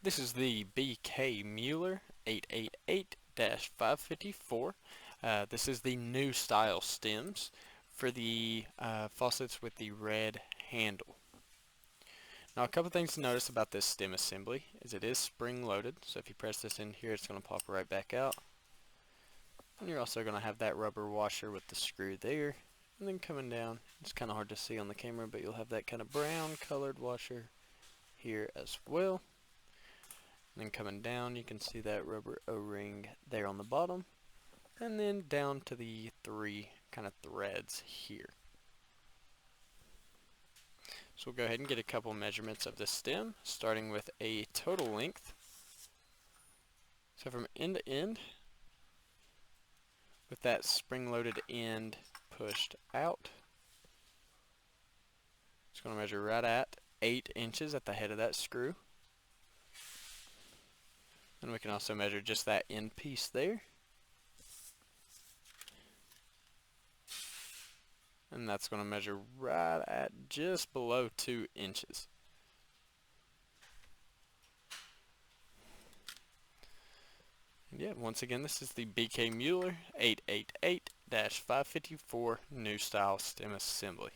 This is the BK Mueller 888-554. This is the new style stems for the faucets with the red handle. Now, a couple things to notice about this stem assembly is it is spring loaded, so if you press this in here, it's going to pop right back out. And you're also going to have that rubber washer with the screw there. And then coming down, it's kind of hard to see on the camera, but you'll have that kind of brown colored washer here as well. And then coming down, you can see that rubber O-ring there on the bottom. And then down to the three kind of threads here. So we'll go ahead and get a couple measurements of this stem, starting with a total length. So from end to end, with that spring-loaded end pushed out, it's going to measure right at 8 inches at the head of that screw. And we can also measure just that end piece there. And that's going to measure right at just below 2 inches. And yeah, once again, this is the BK Mueller 888-554 new style stem assembly.